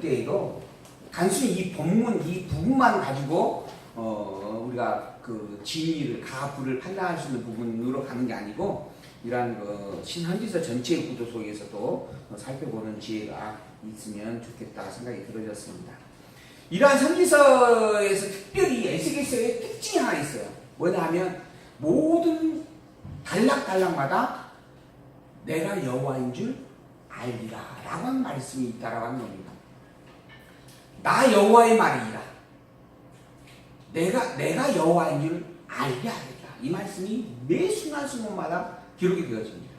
때에도 단순히 이 본문 이 부분만 가지고 우리가 그 진리를 가부를 판단할 수 있는 부분으로 가는 게 아니고 이러한 그 신헌지서 전체의 구도 속에서도 살펴보는 지혜가 있으면 좋겠다 생각이 들어졌습니다. 이러한 선지서에서 특별히 에스겔서의 특징이 하나 있어요. 뭐냐 하면 모든 단락단락마다 내가 여호와인 줄 알리라 라고 하는 말씀이 있다라고 하는 겁니다. 나 여호와의 말이라. 내가 여호와인 줄 알게 하리라. 이 말씀이 매 순간순간마다 기록이 되어집니다.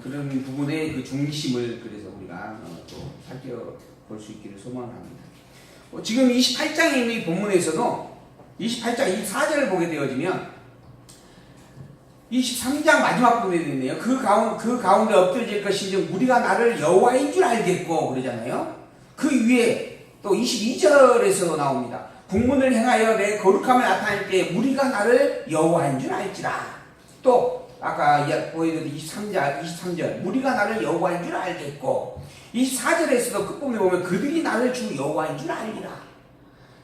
그런 부분의 그 중심을 그래서 우리가 또 살펴볼 수 있기를 소망합니다. 지금 28장에 있는 이 본문에서도 28장 24절을 보게 되어지면 23장 마지막 부분에 있네요. 그 가운데 엎드려질 것인즉 우리가 나를 여호와인 줄 알겠고 그러잖아요. 그 위에 또 22절에서 나옵니다. 국문을 행하여 내 거룩함을 나타낼 때 우리가 나를 여호와인 줄 알지라. 또 아까 보여드린 23절 우리가 나를 여호와인 줄 알겠고 24절에서도 끝부분에 보면 그들이 나를 주 여호와인 줄 알리라.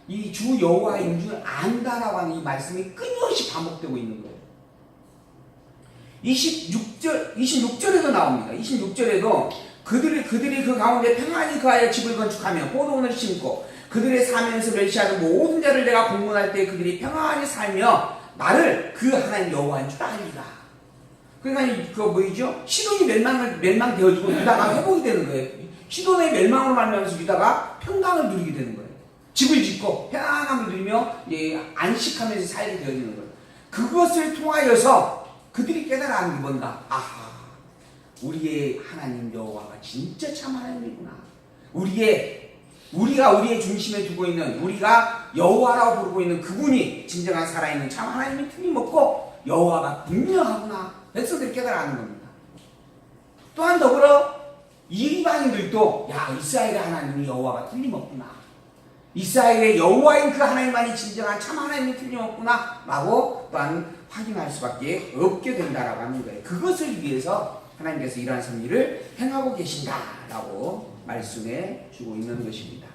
이 주 여호와인 줄 안다라고 하는 이 말씀이 끊임없이 반복되고 있는 거예요. 26절에도 나옵니다. 26절에도 그들이 그 가운데 평안히 거하여 집을 건축하며 포도원을 심고 그들의 사면에서 멸시하는 모든 자를 내가 공문할 때 그들이 평안히 살며 나를 그 하나님 여호와인 줄 알리라. 그러니까 그거 뭐이죠? 시돈이 멸망되어지고 유다가 회복이 되는 거예요. 시돈의 멸망으로 말미암아서 유다가 평강을 누리게 되는 거예요. 집을 짓고 평안함을 누리며 안식하면서 살게 되어지는 거예요. 그것을 통하여서 그들이 깨달아하는 게 뭔가? 아하, 우리의 하나님 여호와가 진짜 참 하나님이구나. 우리가 우리의 중심에 두고 있는 우리가 여호와라고 부르고 있는 그분이 진정한 살아있는 참 하나님이 틀림없고 여호와가 분명하구나. 백성들이 깨달아하는 겁니다. 또한 더불어 이방인들도 야 이스라엘의 하나님이 여호와가 틀림없구나. 이스라엘의 여호와인 그 하나님만이 진정한 참 하나님이 틀림없구나 라고 또한 확인할 수밖에 없게 된다라고 하는 거예요. 그것을 위해서 하나님께서 이러한 섭리를 행하고 계신다라고 말씀해 주고 있는 것입니다.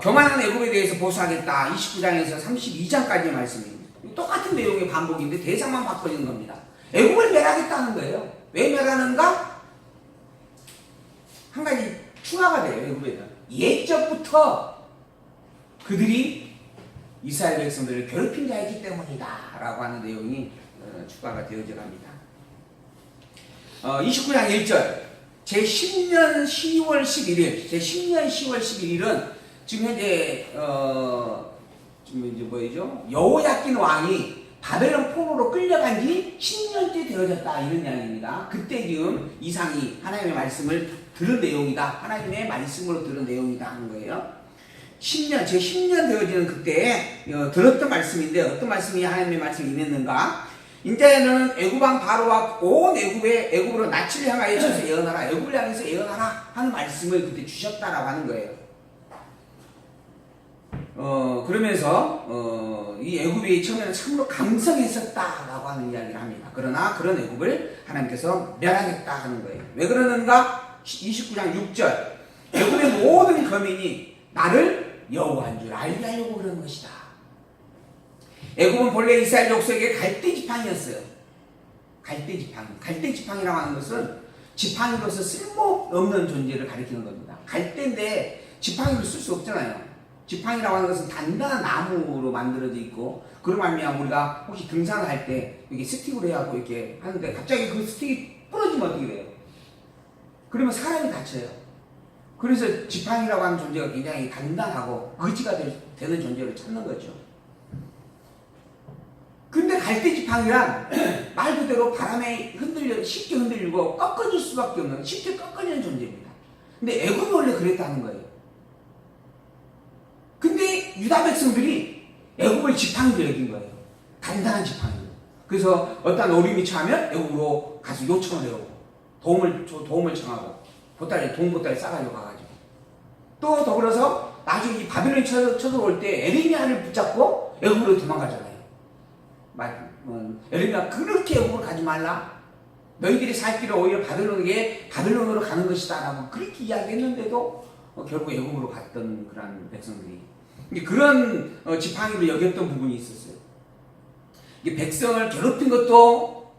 교만한 애굽에 대해서 보수하겠다. 29장에서 32장까지의 말씀입니다. 똑같은 내용의 반복인데 대상만 바꿔지는 겁니다. 애굽을 멸하겠다는 거예요. 왜 멸하는가? 한 가지 추가가 돼요. 애굽에는 옛적부터 그들이 이스라엘 백성들을 괴롭힌 자이기 때문이다 라고 하는 내용이 추가가 되어져 갑니다. 29장 1절 제10년 10월 11일 제10년 10월 11일은 지금 현재 지금 이제 뭐죠? 여호야킨 왕이 바벨론 포로로 끌려간 지 10년째 되어졌다 이런 이야기입니다. 그때 지금 이상이 하나님의 말씀을 들은 내용이다. 하나님의 말씀으로 들은 내용이다 하는 거예요. 제 10년 되어지는 그때 들었던 말씀인데 어떤 말씀이 하나님의 말씀이 임했는가? 이제는 애굽왕 바로와 온 애굽으로 낯을 향하여 쳐서 예언하라. 애굽을 향해서 예언하라 하는 말씀을 그때 주셨다라고 하는 거예요. 그러면서 이 애굽이 처음에는 참으로 강성했었다라고 하는 이야기를 합니다. 그러나 그런 애굽을 하나님께서 멸하겠다 하는 거예요. 왜 그러는가? 29장 6절 애굽의 모든 거민이 나를 여호와인 줄 알게 하려고 그러는 것이다. 애굽은 본래 이스라엘 족속의 갈대 지팡이였어요. 갈대 지팡이라고 하는 것은 지팡이로서 쓸모없는 존재를 가리키는 겁니다. 갈대인데 지팡이를 쓸 수 없잖아요. 지팡이라고 하는 것은 단단한 나무로 만들어져 있고 그런 말미암아 우리가 혹시 등산을 할 때 이렇게 스틱으로 해갖고 이렇게 하는데 갑자기 그 스틱이 부러지면 어떻게 돼요? 그러면 사람이 다쳐요. 그래서 지팡이라고 하는 존재가 굉장히 단단하고 의지가 되는 존재를 찾는 거죠. 근데 갈대 지팡이란 말 그대로 바람에 쉽게 흔들리고 꺾어질 수밖에 없는 쉽게 꺾어지는 존재입니다. 근데 애굽이 원래 그랬다는 거예요. 근데 유다 백성들이 애굽을 지팡이로 여긴 거예요. 단단한 지팡이로. 그래서 어떤 어림이 처하면 애굽으로 가서 요청을 해오고 도움을 청하고 돈 보따리 싸가지고 가가지고 또 더불어서 나중에 바벨론이 쳐들어올 때 에레미야를 붙잡고 애굽으로 도망가잖아요. 에레미야 그렇게 애굽으로 가지 말라. 너희들이 살 길은 오히려 바벨론으로 가는 것이다 라고 그렇게 이야기했는데도 결국 애굽으로 갔던 그런 백성들이 그런 지팡이로 여겼던 부분이 있었어요. 백성을 괴롭힌 것도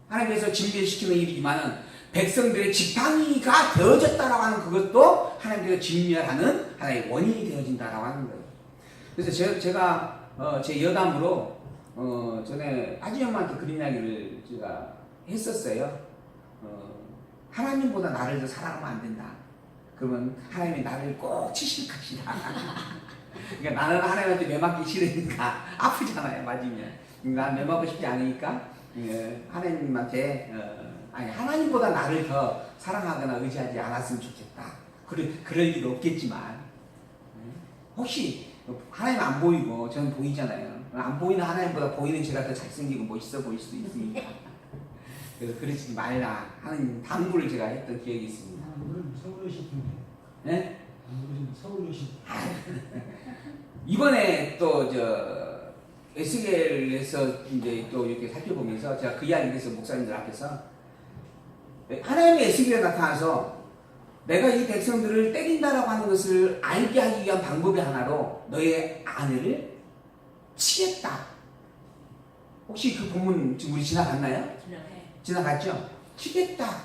하나님께서 진멸시키는 일이지만은 백성들의 지팡이가 되어졌다라고 하는 그것도 하나님께서 진멸하는 하나의 원인이 되어진다라고 하는 거예요. 그래서 제가 제 여담으로 전에 아지 엄마한테 그런 이야기를 제가 했었어요. 하나님보다 나를 더 사랑하면 안 된다. 그러면 하나님이 나를 꼭 치실 것이다. 그러니까 나는 하나님한테 매맞기 싫으니까 아프잖아요. 맞으면 난 매맞고 싶지 않으니까 하나님한테 아니 하나님보다 나를 더 사랑하거나 의지하지 않았으면 좋겠다. 그럴 일도 없겠지만 혹시 하나님 안 보이고 저는 보이잖아요. 안 보이는 하나님보다 보이는 제가 더 잘생기고 멋있어 보일 수도 있으니까 그래서 그러지 말라 하는 당부를 제가 했던 기억이 있습니다. 서울 오시던데. 네? 서울 오시. 이번에 또 에스겔에서 이제 또 이렇게 살펴보면서 제가 그 이야기를 해서 목사님들 앞에서 하나님의 에스겔에 나타나서 내가 이 백성들을 때린다라고 하는 것을 알게 하기 위한 방법의 하나로 너의 아내를 치겠다. 혹시 그 본문 지금 우리 지나갔나요? 지나갔죠? 치겠다.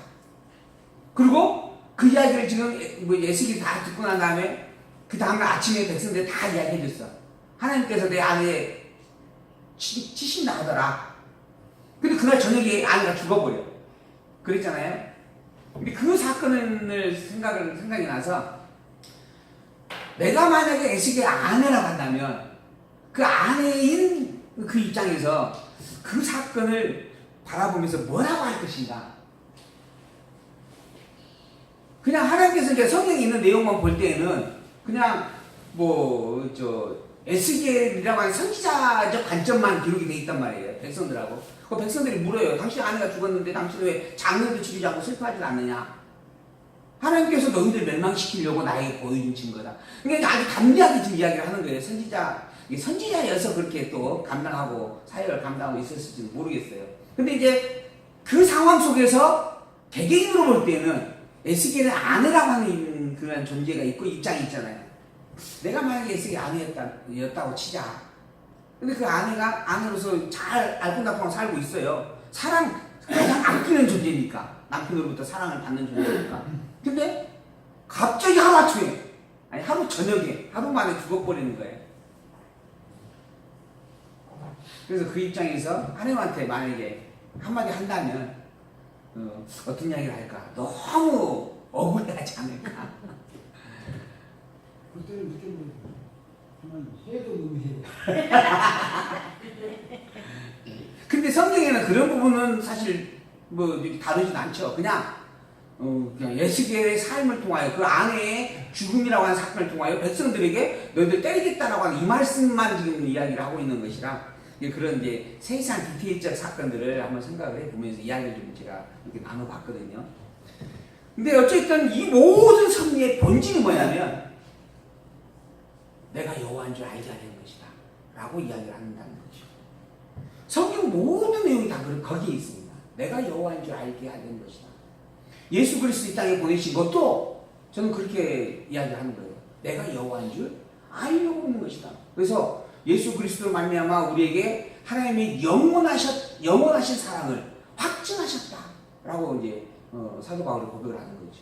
그리고 그 이야기를 지금 에스겔이 다 듣고 난 다음에 그 다음날 아침에 백성들이 다 이야기해줬어. 하나님께서 내 아내 치신다 하더라. 근데 그날 저녁에 아내가 죽어버려. 그랬잖아요. 근데 그 사건을 생각이 나서 내가 만약에 에스겔 아내라고 한다면 그 아내인 그 입장에서 그 사건을 바라보면서 뭐라고 할 것인가. 그냥 하나님께서 이제 성경에 있는 내용만 볼 때에는 그냥 에스겔이라고 하는 선지자적 관점만 기록이 돼 있단 말이에요. 백성들하고. 그 백성들이 물어요. 당신 아내가 죽었는데 당신은 왜 장례도 치르지 않고 슬퍼하지 않느냐? 하나님께서 너희들 멸망시키려고 나에게 보여준 증거다. 그러니까 아주 담대하게 지금 이야기를 하는 거예요. 선지자여서 그렇게 또 감당하고 사역을 감당하고 있었을지는 모르겠어요. 근데 이제 그 상황 속에서 개개인으로 볼 때는 에스겔은 아내라고 하는 그런 존재가 있고 입장이 있잖아요. 내가 만약에 에스겔 아내였다고 치자. 근데 그 아내가 아내로서 잘 알콩달콩 살고 있어요. 가장 아끼는 존재니까. 남편으로부터 사랑을 받는 존재니까. 근데 갑자기 하루아침에, 하루 저녁에, 하루 만에 죽어버리는 거예요. 그래서 그 입장에서 하나님한테 만약에 한마디 한다면 어떤 이야기를 할까? 너무 억울해하지 않을까? 그때는 느꼈는데 정말 해도 너무 해. 근데 성경에는 그런 부분은 사실 다루진 않죠. 그냥 에스겔의 삶을 통하여 그 아내의 죽음이라고 하는 사건을 통하여 백성들에게 너희들 때리겠다라고 하는 이 말씀만 지금 이야기를 하고 있는 것이라 그런 이제 세세한 디테일적 사건들을 한번 생각을 해보면서 이야기를 좀 제가 이렇게 나눠봤거든요. 근데 어쨌든 이 모든 섭리의 본질이 뭐냐면 내가 여호와인 줄 알게 하는 것이다 라고 이야기를 한다는 거죠. 성경 모든 내용이 다 거기에 있습니다. 내가 여호와인 줄 알게 하는 것이다. 예수 그리스도 이 땅에 보내신 것도 저는 그렇게 이야기를 하는 거예요. 내가 여호와인 줄 알려고 하는 것이다. 그래서 예수 그리스도로 말미암아 우리에게 하나님의 영원하신 사랑을 확증하셨다라고 이제 사도 바울이 고백을 하는 거죠.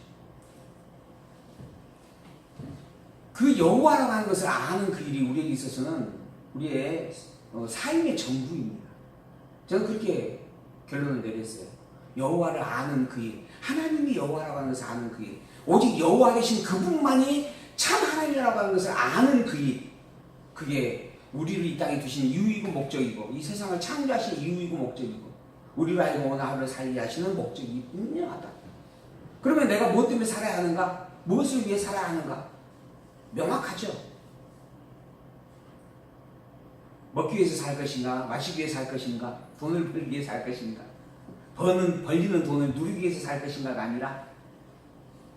그 여호와라고 하는 것을 아는 그 일이 우리에게 있어서는 우리의 삶의 전부입니다. 저는 그렇게 결론을 내렸어요. 여호와를 아는 그 일, 하나님이 여호와라고 하는 것을 아는 그 일, 오직 여호와 계신 그분만이 참 하나님이라고 하는 것을 아는 그 일, 그게 우리를 이 땅에 두신 이유이고 목적이고 이 세상을 창조하신 이유이고 목적이고 우리를 알고 오늘 하루를 살게 하시는 목적이 분명하다. 그러면 내가 무엇 때문에 살아야 하는가? 무엇을 위해 살아야 하는가? 명확하죠. 먹기 위해서 살 것인가? 마시기 위해서 살 것인가? 돈을 벌기 위해서 살 것인가? 벌리는 돈을 누리기 위해서 살 것인가가 아니라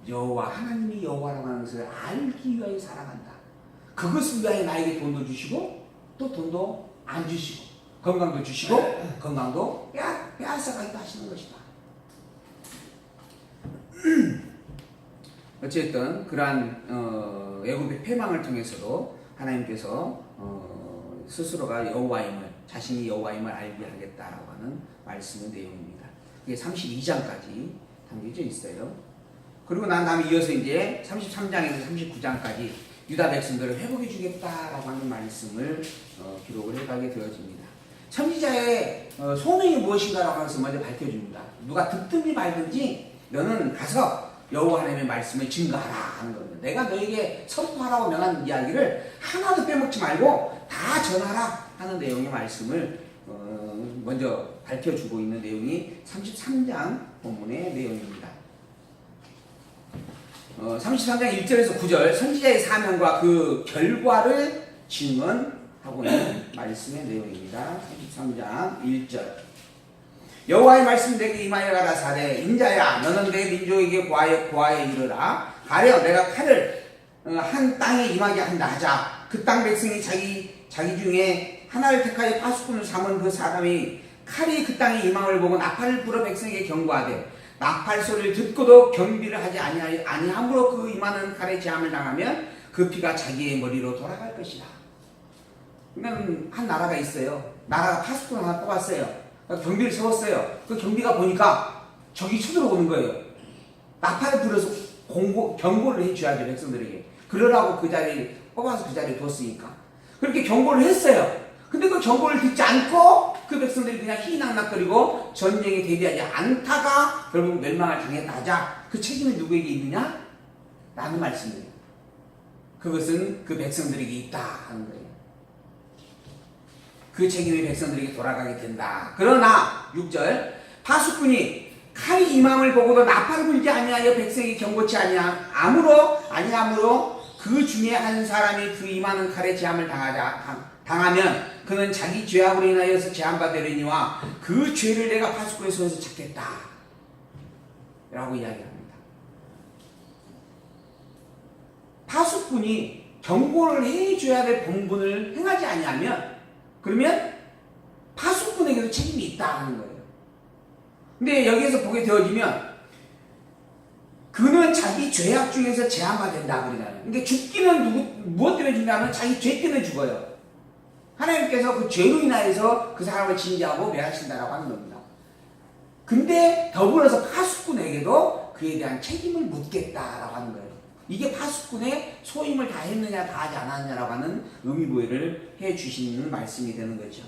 여호와, 하나님이 여호와라고 하는 것을 알기 위하여 살아간다. 그것을 위하여 나에게 돈도 주시고 또 돈도 안 주시고 건강도 주시고 건강도 빼앗아가기도 하시는 것이다. 어쨌든 그러한 애굽의 패망을 통해서도 하나님께서 스스로가 여호와임을, 자신이 여호와임을 알게 하겠다라고 하는 말씀의 내용입니다. 이게 32장까지 담겨져 있어요. 그리고 난 다음에 이어서 이제 33장에서 39장까지 유다 백성들을 회복해 주겠다라고 하는 말씀을 기록을 해가게 되어집니다. 선지자의 소명이 무엇인가라고 하는 것을 먼저 밝혀줍니다. 누가 듣든지 말든지 너는 가서 여호와 하나님의 말씀을 증거하라 하는 겁니다. 내가 너에게 선포하라고 명한 이야기를 하나도 빼먹지 말고 다 전하라 하는 내용의 말씀을 먼저 밝혀주고 있는 내용이 33장 본문의 내용입니다. 33장 1절에서 9절 선지자의 사명과 그 결과를 증언하고 있는 말씀의 내용입니다. 33장 1절 여호와의 말씀 내게 임하여 가라사대 인자야 너는 내 민족에게 고하여 이르라 가려 내가 칼을 한 땅에 임하게 한다 하자 그 땅 백성이 자기 중에 하나를 택하여 파수꾼을 삼은 그 사람이 칼이 그 땅에 임함을 보고 나팔을 불어 백성에게 경고하되 나팔 소리를 듣고도 경비를 하지 아니함으로 그 임하는 칼에 재함을 당하면 그 피가 자기의 머리로 돌아갈 것이다. 그러니까 한 나라가 있어요. 나라가 파수꾼 하나 뽑았어요. 경비를 세웠어요. 그 경비가 보니까 적이 쳐들어오는 거예요. 나팔을 불어서 경고를 해줘야죠, 백성들에게. 그러라고 그 자리에 뽑아서 그 자리에 뒀으니까. 그렇게 경고를 했어요. 근데 그 경고를 듣지 않고 그 백성들이 그냥 희낙낙거리고 전쟁에 대비하지 않다가 결국 멸망을 당했다 하자. 그 책임이 누구에게 있느냐? 라는 말씀이에요. 그것은 그 백성들에게 있다 하는 거예요. 그 책임이 백성들에게 돌아가게 된다. 그러나 6절 파수꾼이 칼이 임함을 보고도 나팔을 불지 아니하여 백성이 경고치 아니하므로 그 중에 한 사람이 그 임하는 칼에 재함을 당하면 그는 자기 죄악으로 인하여서 재함받으려니와 그 죄를 내가 파수꾼의 손에서 찾겠다 라고 이야기합니다. 파수꾼이 경고를 해줘야 될 본분을 행하지 아니하면 그러면 파수꾼에게도 책임이 있다 하는 거예요. 근데 여기에서 보게 되어지면 그는 자기 죄악 중에서 제한받는다 그러잖아요. 근데 죽기는 무엇 때문에 죽냐면 자기 죄 때문에 죽어요. 하나님께서 그 죄로 인하여서 그 사람을 진지하고 멸하신다라고 하는 겁니다. 근데 더불어서 파수꾼에게도 그에 대한 책임을 묻겠다라고 하는 거예요. 이게 파수꾼의 소임을 다 했느냐 다 하지 않았느냐라고 하는 의미부여를 해주시는 말씀이 되는 거죠.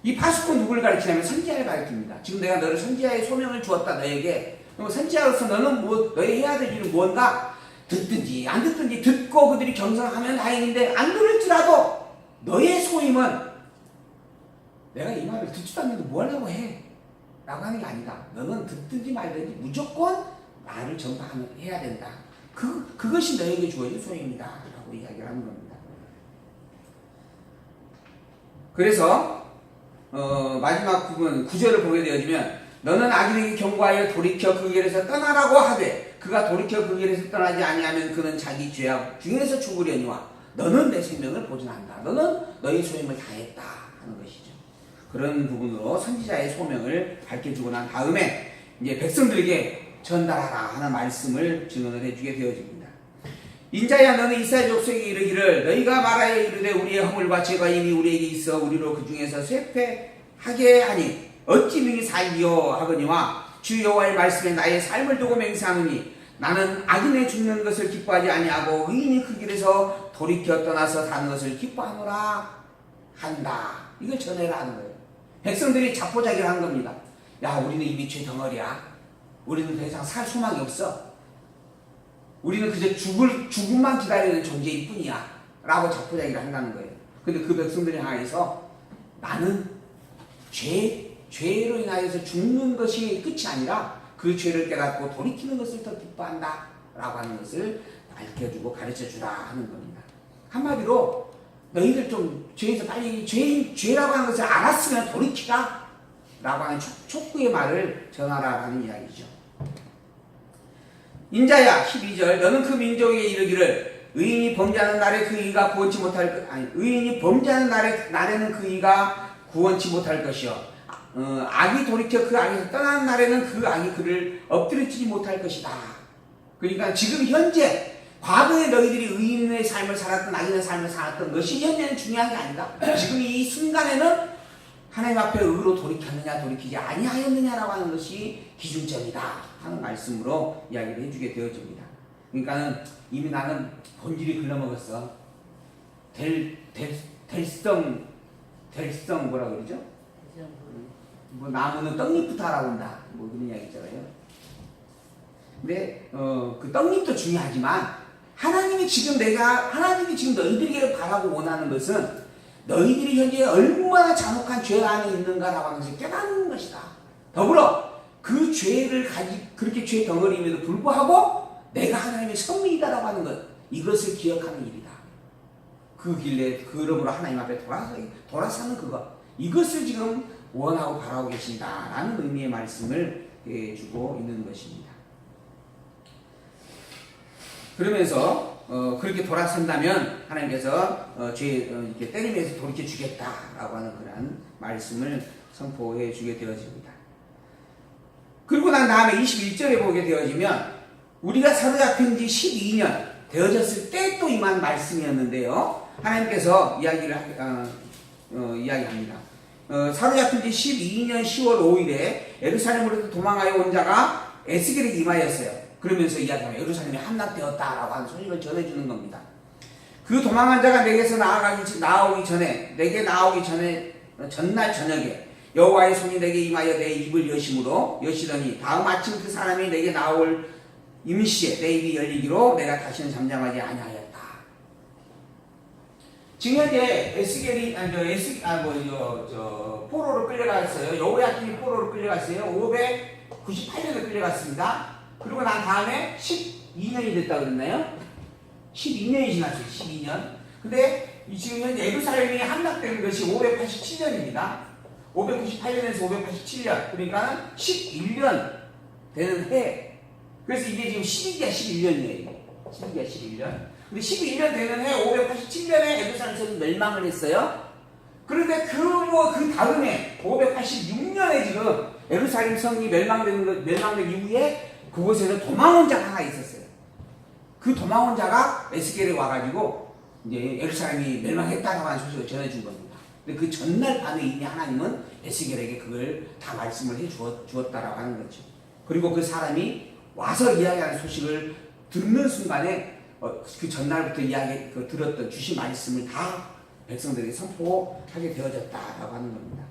이 파수꾼 누구를 가르치냐면 선지자를 가르칩니다. 지금 내가 너를 선지자의 소명을 주었다 너에게. 선지자로서 너는 너희 해야 될 일은 뭔가? 듣든지 안 듣든지 듣고 그들이 경성하면 다행인데 안 들을지라도 너의 소임은 내가 이 말을 듣지도 않는데 뭐 하려고 해? 라고 하는 게 아니다. 너는 듣든지 말든지 무조건 말을 전파해야 된다. 그것이 너에게 주어진 소임이다 라고 이야기를 하는 겁니다. 그래서 마지막 부분 9절을 보게 되어지면 너는 악인에게 경고하여 돌이켜 그 길에서 떠나라고 하되 그가 돌이켜 그 길에서 떠나지 아니하면 그는 자기 죄악 중에서 죽으려니와 너는 내 생명을 보존한다. 너는 너의 소임을 다했다 하는 것이죠. 그런 부분으로 선지자의 소명을 밝혀주고 난 다음에 이제 백성들에게 전달하라 하는 말씀을 증언을 해주게 되어집니다. 인자야 너는 이스라엘 족속에게 이르기를 너희가 말하여 이르되 우리의 허물과 죄가 이미 우리에게 있어 우리로 그 중에서 쇠퇴하게 하니 어찌 능히 살리요 하거니와 주 여호와의 말씀에 나의 삶을 두고 맹세하노니 나는 악인의 죽는 것을 기뻐하지 아니하고 의인이 그 길에서 돌이켜 떠나서 사는 것을 기뻐하노라 한다. 이걸 전해라 하는 거예요. 백성들이 자포자기를 한 겁니다. 야 우리는 이미 죄 덩어리야. 우리는 더 이상 살 소망이 없어. 우리는 그저 죽음만 기다리는 존재일 뿐이야 라고 자포자기를 한다는 거예요. 근데 그 백성들이 향해서 나는 죄로 인하여서 죽는 것이 끝이 아니라 그 죄를 깨닫고 돌이키는 것을 더 기뻐한다 라고 하는 것을 밝혀주고 가르쳐주라 하는 겁니다. 한마디로 너희들 좀 죄에서 빨리 죄라고 하는 것을 알았으면 돌이키라 라고 하는 촉구의 말을 전하라 하는 이야기죠. 인자야 12절 너는 그 민족에게 이르기를 의인이 범죄하는 날에 그 이가 구원치 못할 의인이 범죄하는 날에는 그 이가 구원치 못할 것이요 악이 돌이켜 그 악에서 떠나는 날에는 그 악이 그를 엎드리지 못할 것이다 그러니까 지금 현재 과거에 너희들이 의인의 삶을 살았던 악인의 삶을 살았던 것이 현재는 중요한 게 아니다. 지금 이 순간에는 하나님 앞에 의로 돌이켰느냐 돌이키지 아니하였느냐라고 하는 것이 기준점이다 하는 말씀으로 이야기를 해주게 되어집니다. 그러니까는 이미 나는 본질이 글러먹었어. 될성 뭐라 그러죠? 뭐 나무는 떡잎부터 알아본다. 뭐 그런 이야기 있잖아요. 근데 그 떡잎도 중요하지만 하나님이 지금 너희들에게 바라고 원하는 것은 너희들이 현재 얼마나 잔혹한 죄 안에 있는가라고 하는 것을 깨닫는 것이다. 더불어 그 죄를 그렇게 죄 덩어리임에도 불구하고 내가 하나님의 성민이다라고 하는 것, 이것을 기억하는 일이다. 그 길에 그러므로 하나님 앞에 돌아서는 그것, 이것을 지금 원하고 바라고 계신다라는 의미의 말씀을 주고 있는 것입니다. 그러면서 그렇게 돌아선다면 하나님께서 죄 이렇게 때리면서 돌이켜 주겠다라고 하는 그런 말씀을 선포해 주게 되어집니다. 그리고 난 다음에 21절에 보게 되어지면 우리가 사로잡힌 지 12년 되어졌을 때 또 임한 말씀이었는데요. 하나님께서 이야기합니다. 사로잡힌 지 12년 10월 5일에 예루살렘으로부터 도망하여 온 자가 에스겔에게 임하였어요. 그러면서 이야기하면 예루살렘이 함락되었다라고 하는 소식을 전해주는 겁니다. 그 도망한 자가 내게서 나오기 전에 전날 저녁에 여호와의 손이 내게 임하여 내 입을 여시더니 다음 아침 그 사람이 내게 나올 임시에 내 입이 열리기로 내가 다시는 잠잠하지 아니하였다. 지금 현재 에스겔이 포로로 끌려갔어요. 여호야김이 포로로 끌려갔어요. 598년에 끌려갔습니다. 그리고 난 다음에 12년이 됐다고 그랬나요? 12년이 지났어요. 12년. 근데 지금 현재 예루살렘이 함락된 것이 587년입니다. 598년에서 587년. 그러니까 11년 되는 해. 그래서 이게 지금 12기가 11년이에요. 12기가 11년. 근데 11년 되는 해 587년에 예루살렘이 멸망을 했어요. 그런데 그 다음에 586년에 지금 예루살렘 성이 멸망된 이후에 그곳에는 도망온 자가 하나 있었어요. 그 도망온 자가 에스겔에 와가지고 이제 예루살렘이 멸망했다라고 하는 소식을 전해준 겁니다. 근데 그 전날 밤에 이미 하나님은 에스겔에게 그걸 다 말씀을 해 주었다라고 하는 거죠. 그리고 그 사람이 와서 이야기하는 소식을 듣는 순간에 그 전날부터 들었던 주신 말씀을 다 백성들에게 선포하게 되어졌다라고 하는 겁니다.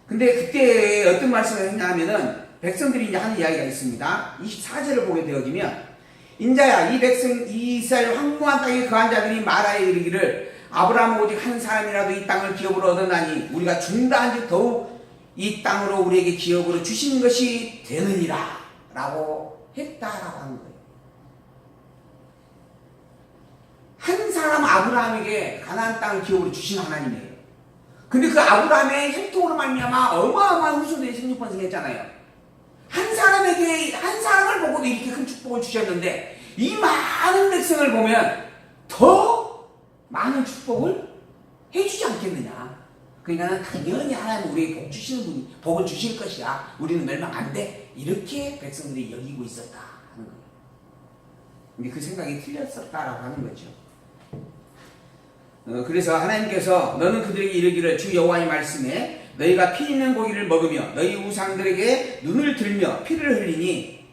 근데 그때 어떤 말씀을 했냐 하면은 백성들이 이제 하는 이야기가 있습니다. 24절을 보게 되어지면 인자야 이 이스라엘 황무한 땅에 거한 자들이 말하여 이르기를 아브라함 오직 한 사람이라도 이 땅을 기업으로 얻었나니 우리가 죽는다 한즉 더욱 이 땅으로 우리에게 기업으로 주신 것이 되느니라 라고 했다라고 하는 거예요. 한 사람 아브라함에게 가나안 땅을 기업으로 주신 하나님이에요. 근데 그 아브라함의 혈통으로 말미암아 어마어마한 후손들이 생육번성했잖아요. 한 사람을 보고도 이렇게 큰 축복을 주셨는데 이 많은 백성을 보면 더 많은 축복을 해주지 않겠느냐. 그러니까 당연히 하나님 우리에게 복을 주실 것이야. 우리는 멸망 안 돼. 이렇게 백성들이 여기고 있었다 하는 거예요. 근데 그 생각이 틀렸었다라고 하는 거죠. 그래서 하나님께서 너는 그들에게 이르기를 주 여호와의 말씀에 너희가 피 있는 고기를 먹으며 너희 우상들에게 눈을 들며 피를 흘리니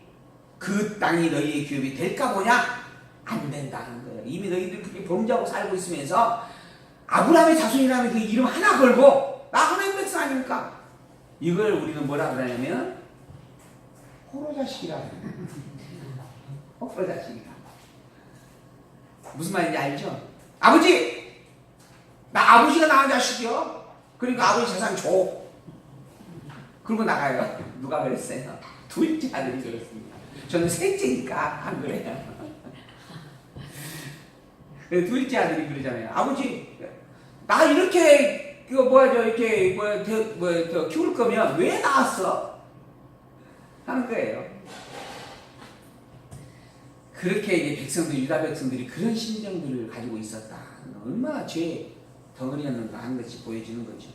그 땅이 너희의 기업이 될까 보냐? 안 된다는 거예요. 이미 너희들 그렇게 범죄하고 살고 있으면서 아브라함의 자손이라면 그 이름 하나 걸고 나 하나님 백성 아닙니까? 이걸 우리는 뭐라 그러냐면 호로자식이라 그래요. 호로자식이라. 무슨 말인지 알죠? 아버지! 나 아버지가 낳은 자식이요. 그러니까 아버지 재산 줘. 그러고 나가요. 누가 그랬어요? 둘째 아들이 그랬습니다. 저는 셋째니까 안 그래요. 둘째 아들이 그러잖아요. 아버지, 나 이렇게 키울 거면 왜 낳았어? 하는 거예요. 그렇게 이제 유다 백성들이 그런 심정들을 가지고 있었다. 얼마나 죄 덩어리였는가 하는 것이 보여지는 거죠.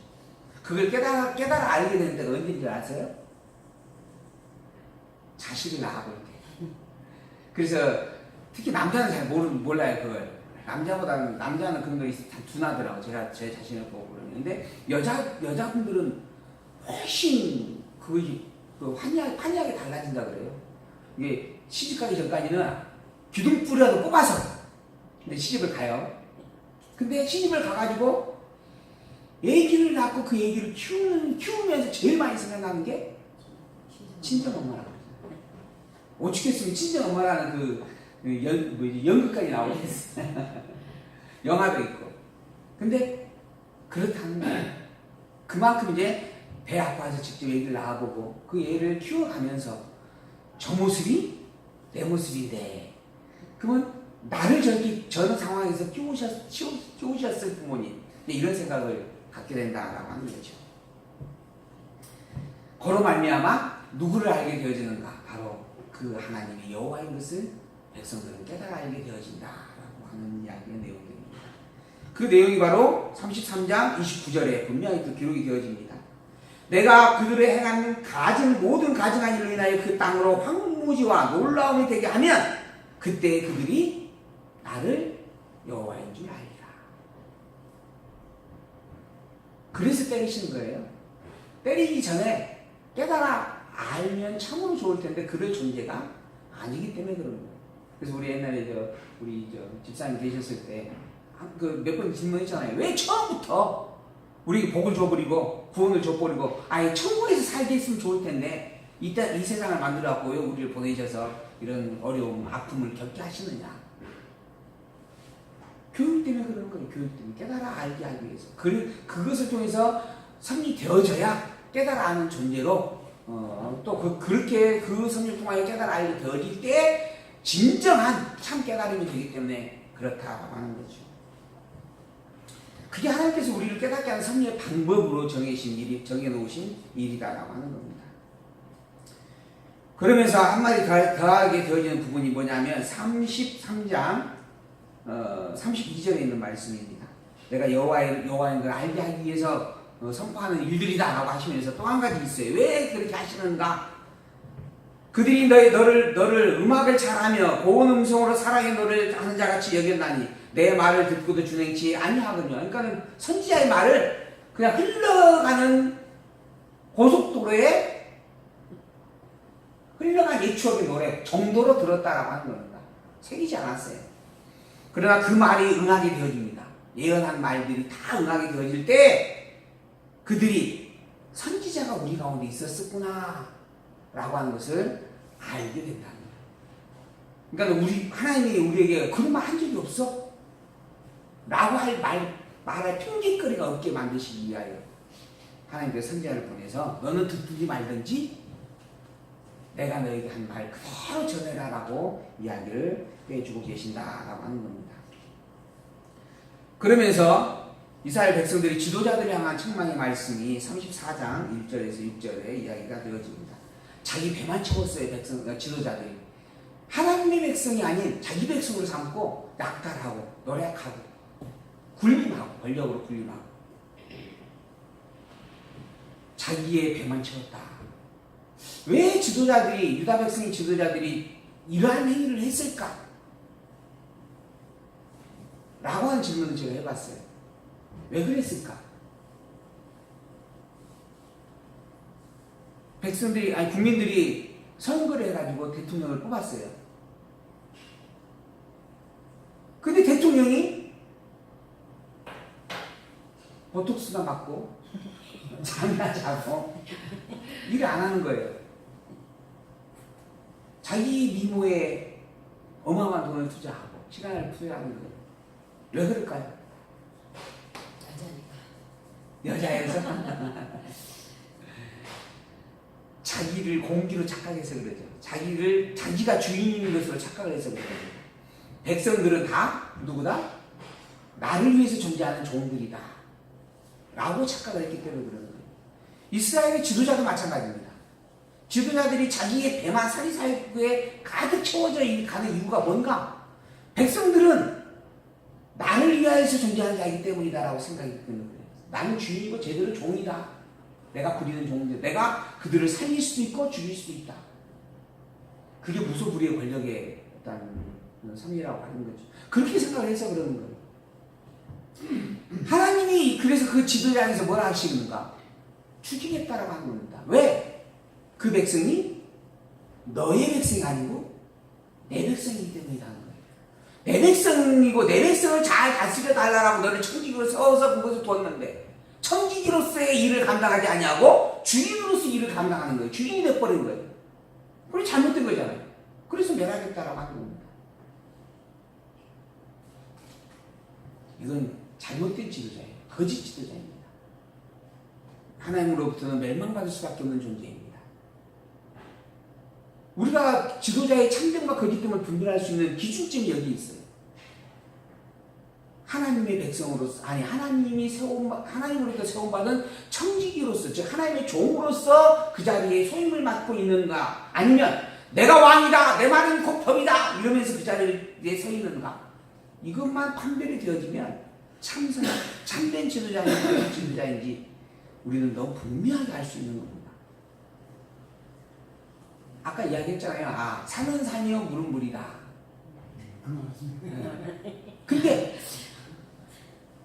그걸 깨달아 알게 되는 데가 언제인 줄 아세요? 자식을 낳아볼 때. 그래서 특히 남자는 잘 몰라요 그걸. 남자는 그런 거 둔하더라고. 제가 제 자신을 보고 그러는데 여자분들은 훨씬 그 환희하게 달라진다 그래요. 이게 시집가기 전까지는 기둥뿌리라도 뽑아서 근데 시집을 가요. 근데 시집을 가가지고 애기를 낳고 그 애기를 키우면서 제일 많이 생각나는 게 친정엄마라고 그러죠. 오죽했으면 친정엄마라는 연극까지 나오겠어. 영화도 있고. 근데 그렇다는 거예요. 그만큼 이제 배 아파서 직접 애기를 낳아보고 그 애를 키워가면서 저 모습이 내 모습인데 그러면 나를 저런 상황에서 키우셨을 부모님 이런 생각을 갖게 된다라고 하는 거죠. 그로 말미암아 누구를 알게 되어지는가? 바로 그 하나님의 여호와인 것을 백성들은 깨달아 알게 되어진다라고 하는 이야기의 내용입니다. 그 내용이 바로 33장 29절에 분명히 또 기록이 되어집니다. 내가 그들의 행하는 모든 가증한 일로 인하여 그 땅으로 황무지와 놀라움이 되게 하면 그때 그들이 나를 여호와인 줄 알리라. 그래서 때리시는 거예요. 때리기 전에 깨달아 알면 참으로 좋을 텐데 그럴 존재가 아니기 때문에 그런 거예요. 그래서 우리 옛날에 우리 집사님 계셨을 때 몇 번 질문했잖아요. 왜 처음부터 우리 복을 줘버리고 구원을 줘버리고 아예 천국에서 살게 했으면 좋을 텐데 이 세상을 만들어갖고 왜 우리를 보내셔서 이런 어려움, 아픔을 겪게 하시느냐. 교육 때문에 그러는 거예요. 교육 때문에 깨달아 알게 하기 위해서. 그것을 통해서 성이 되어져야 깨달아 아는 존재로 또 그렇게 그 성을 통하여 깨달아 알게 되어질 때 진정한 참 깨달음이 되기 때문에 그렇다고 하는 거죠. 그게 하나님께서 우리를 깨닫게 하는 섭리의 방법으로 정해놓으신 일이다라고 하는 겁니다. 그러면서 한마디 더하게 되어지는 부분이 뭐냐면 33장 32절에 있는 말씀입니다. 내가 여호와인 걸 알게 하기 위해서 선포하는 일들이다라고 하시면서 또 한 가지 있어요. 왜 그렇게 하시는가? 그들이 너를 음악을 잘하며 고운 음성으로 사랑의 노래를 하는 자같이 여겼나니 내 말을 듣고도 준행치 아니하거든요. 그러니까 선지자의 말을 그냥 흘러가는 고속도로에 흘러간 옛추억의 노래 정도로 들었다라고 하는 겁니다. 새기지 않았어요. 그러나 그 말이 응하게 되어집니다. 예언한 말들이 다 응하게 되어질 때 그들이 선지자가 우리 가운데 있었구나 라고 하는 것을 알게 된다는 거예요. 그러니까 하나님이 우리에게 그런 말 한 적이 없어? 라고 말할 핑계거리가 없게 만드시기 위하여 하나님께서 선지자를 보내서 너는 듣든지 말든지 내가 너에게 한 말 그대로 전해라 라고 이야기를 해주고 계신다라고 하는 겁니다. 그러면서 이스라엘 백성들이 지도자들을 향한 책망의 말씀이 34장 1절에서 6절에 이야기가 되어집니다. 자기 배만 채웠어요. 지도자들이. 하나님의 백성이 아닌 자기 백성으로 삼고 약탈하고 노략하고 굴림하고 권력으로 굴림하고 자기의 배만 채웠다. 왜 유다 백성의 지도자들이 이러한 행위를 했을까? 라고 하는 질문을 제가 해봤어요. 왜 그랬을까? 국민들이 선거를 해가지고 대통령을 뽑았어요. 근데 대통령이 보톡스나 맞고 잠이나 자고 일을 안 하는 거예요. 자기 미모에 어마어마한 돈을 투자하고 시간을 투자하는 거예요. 왜 그럴까요? 여자여서 자기를 공기로 착각해서 그러죠. 자기가 주인인 것으로 착각을 해서 그러죠. 백성들은 다 누구다? 나를 위해서 존재하는 종들이다 라고 착각을 했기 때문에 그러는 거예요. 이스라엘의 지도자도 마찬가지입니다. 지도자들이 자기의 배만 사리사욕에 가득 채워져 가는 이유가 뭔가? 백성들은 나를 위하여서 존재하는 자이기 때문이다라고 생각이 드는 거예요. 나는 주인이고 제대로 종이다. 내가 부리는 종들, 내가 그들을 살릴 수도 있고 죽일 수도 있다. 그게 무소불위의 권력의 없다는 섭리라고 하는 거죠. 그렇게 생각을 해서 그러는 거예요. 하나님이 그래서 그 지도자에서 뭐라 하시는가? 죽이겠다라고 하는 겁니다. 왜? 그 백성이 너의 백성이 아니고 내 백성이기 때문이라는 거예요. 내 백성이고 내 백성을 잘 다스려 달라고 너를 청지기로 세워서 그것을 두었는데 청지기로서의 일을 감당하지 아니하고 주인으로서 일을 감당하는 거예요. 주인이 돼버린 거예요. 그게 잘못된 거잖아요. 그래서 멸하겠다라고 하는 겁니다. 이건 잘못된 지도자예요. 거짓 지도자입니다. 하나님으로부터는 멸망받을 수밖에 없는 존재입니다. 우리가 지도자의 참됨과 거짓됨을 분별할 수 있는 기준점이 여기 있어요. 하나님의 백성으로서, 아니 하나님으로부터 세움받은 청지기로서, 즉 하나님의 종으로서 그 자리에 소임을 맡고 있는가, 아니면 내가 왕이다, 내 말은 곧 법이다 이러면서 그 자리에 서 있는가, 이것만 판별이 되어지면 참된 지도자인지 거짓 지도자인지 우리는 너무 분명하게 알 수 있는 겁니다. 아까 이야기했잖아요. 산은 산이요 물은 물이다. 근데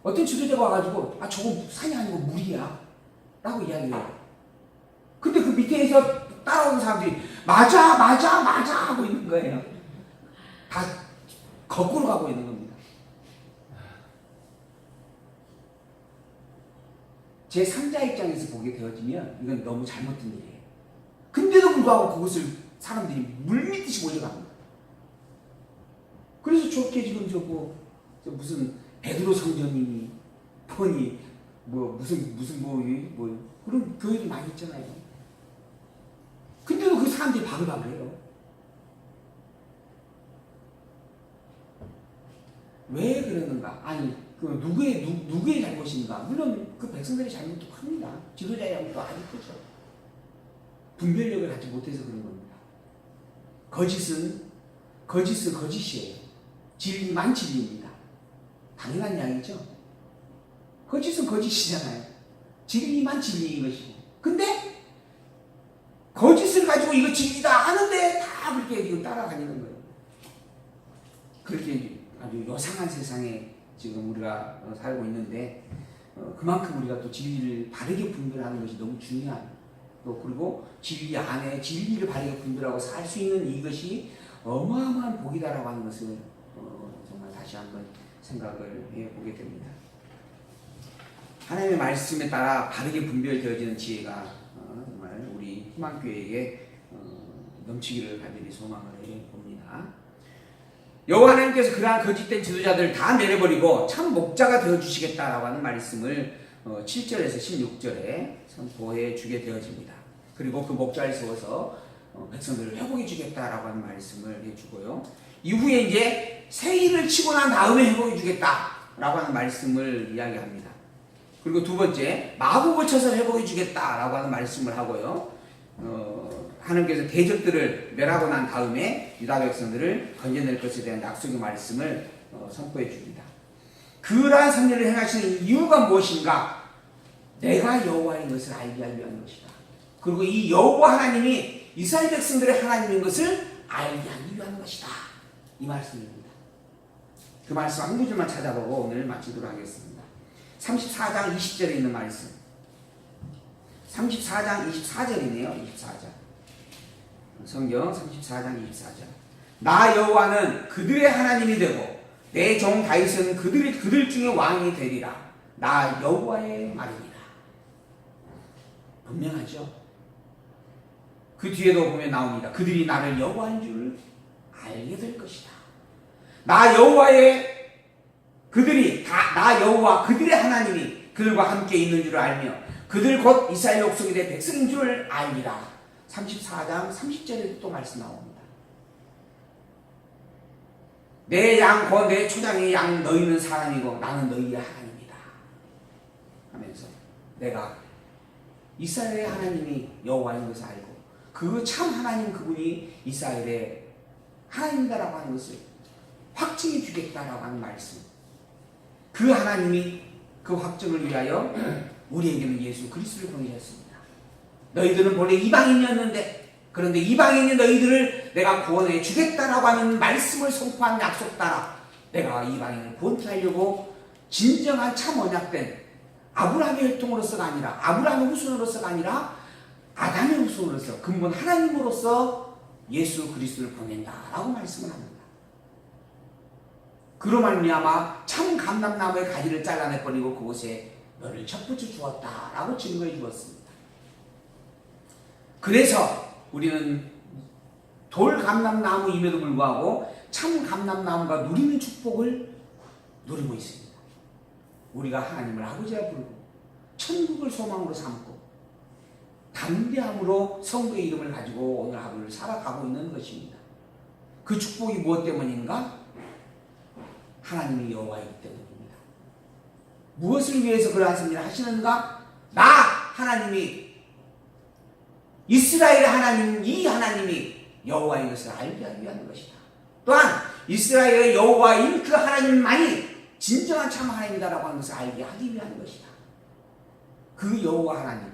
어떤 지도자가 와가지고 저거 산이 아니고 물이야 라고 이야기해요. 근데 그 밑에서 따라오는 사람들이 맞아 하고 있는 거예요. 다 거꾸로 가고 있는 겁니다. 제 3자 입장에서 보게 되어지면 이건 너무 잘못된 일이에요. 근데도 불구하고 그것을 사람들이 물밀듯이 몰려갑니다. 그래서 저렇게 지금 저 무슨 베드로 성전이니 뭐니 무슨 그런 교회도 많이 있잖아요. 근데도 그 사람들이 바글바글해요. 왜 그러는가? 아니 그 누구의 잘못인가? 물론 그 백성들의 잘못도 큽니다. 지도자의 잘못도 아주 크죠. 분별력을 갖지 못해서 그런 겁니다. 거짓은 거짓이에요. 진리만 진리입니다. 당연한 이야기죠. 거짓은 거짓이잖아요. 진리만 진리인 것이고. 근데 거짓을 가지고 이거 진리다 하는데 다 그렇게 지금 따라다니는 거예요. 그렇게 아주 요상한 세상에 지금 우리가 살고 있는데 그만큼 우리가 또 진리를 바르게 분별하는 것이 너무 중요한, 또 그리고 진리 안에 진리를 바르게 분별하고 살 수 있는 이것이 어마어마한 복이다라고 하는 것을 정말 다시 한번 생각을 해보게 됩니다. 하나님의 말씀에 따라 바르게 분별되어지는 지혜가 정말 우리 희망교회에게 넘치기를 간절히 소망을 해봅니다. 여호와 하나님께서 그러한 거짓된 지도자들을 다 내려버리고 참 목자가 되어주시겠다라고 하는 말씀을 7절에서 16절에 선포해 주게 되어집니다. 그리고 그 목자를 세워서 백성들을 회복해 주겠다라고 하는 말씀을 해주고요. 이후에 이제 새 일을 치고 난 다음에 회복해 주겠다라고 하는 말씀을 이야기합니다. 그리고 두 번째, 마법을 쳐서 회복해 주겠다라고 하는 말씀을 하고요. 하나님께서 대적들을 멸하고 난 다음에 유다 백성들을 건져낼 것에 대한 약속의 말씀을 선포해 줍니다. 그러한 섭리를 행하시는 이유가 무엇인가? 내가 여호와인 것을 알게 하기 위한 것이다. 그리고 이 여호와 하나님이 이스라엘 백성들의 하나님인 것을 알게 하기 위한 것이다. 이 말씀입니다. 그 말씀 한 구절만 찾아보고 오늘 마치도록 하겠습니다. 34장 20절에 있는 말씀. 34장 24절이네요. 24절. 성경 34장 24절. 나 여호와는 그들의 하나님이 되고 내 종 다윗은 그들 중에 왕이 되리라. 나 여호와의 말입니다. 분명하죠. 그 뒤에도 보면 나옵니다. 그들이 나를 여호와인 줄 알게 될 것이다. 나 여호와 그들의 하나님이 그들과 함께 있는 줄 알며 그들 곧 이스라엘 족속이 된 백성인 줄 알리라. 34장 30절에도 또 말씀 나옵니다. 내 양 곧 내 초장의 양 너희는 사람이고 나는 너희의 하나님이다 하면서 내가 이스라엘의 하나님이 여호와인 것을 알고 그 참 하나님 그분이 이스라엘의 하나님이다라고 하는 것을 확증해 주겠다라고 하는 말씀. 그 하나님이 그 확증을 위하여 우리에게는 예수 그리스도를 보내셨습니다. 너희들은 본래 이방인이었는데 그런데 이방인이 너희들을 내가 구원해 주겠다라고 하는 말씀을 선포한 약속 따라 내가 이방인을 구원하려고 진정한 참 언약된 아브라함의 혈통으로서가 아니라 아브라함의 후손으로서가 아니라 아담의 후손으로서 근본 하나님으로서 예수 그리스도를 보낸다라고 말씀을 합니다. 그로 말미암아 참 감람나무의 가지를 잘라내버리고 그곳에 너를 접붙여 주었다라고 증거해 주었습니다. 그래서 우리는 돌 감람나무임에도 불구하고 참 감람나무가 누리는 축복을 누리고 있습니다. 우리가 하나님을 아버지라 부르고 천국을 소망으로 삼고 담대함으로 성도의 이름을 가지고 오늘 하루를 살아가고 있는 것입니다. 그 축복이 무엇 때문인가? 하나님이 여호와이기 때문입니다. 무엇을 위해서 그러한 일을 하시는가? 나 하나님이 이스라엘의 하나님, 이 하나님이 여호와인 것을 알게 하기 위한 것이다. 또한 이스라엘의 여호와인 그 하나님만이 진정한 참 하나님이다라고 하는 것을 알게 하기 위한 것이다. 그 여호와 하나님,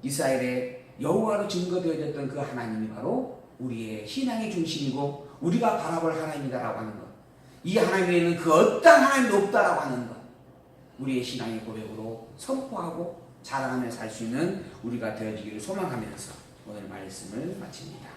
이스라엘의 여호와로 증거되어졌던 그 하나님이 바로 우리의 신앙의 중심이고 우리가 바라볼 하나님이다라고 하는 것, 이 하나님 외에는 그 어떤 하나님도 없다라고 하는 것, 우리의 신앙의 고백으로 선포하고 자랑하며 살 수 있는 우리가 되어지기를 소망하면서 오늘 말씀을 마칩니다.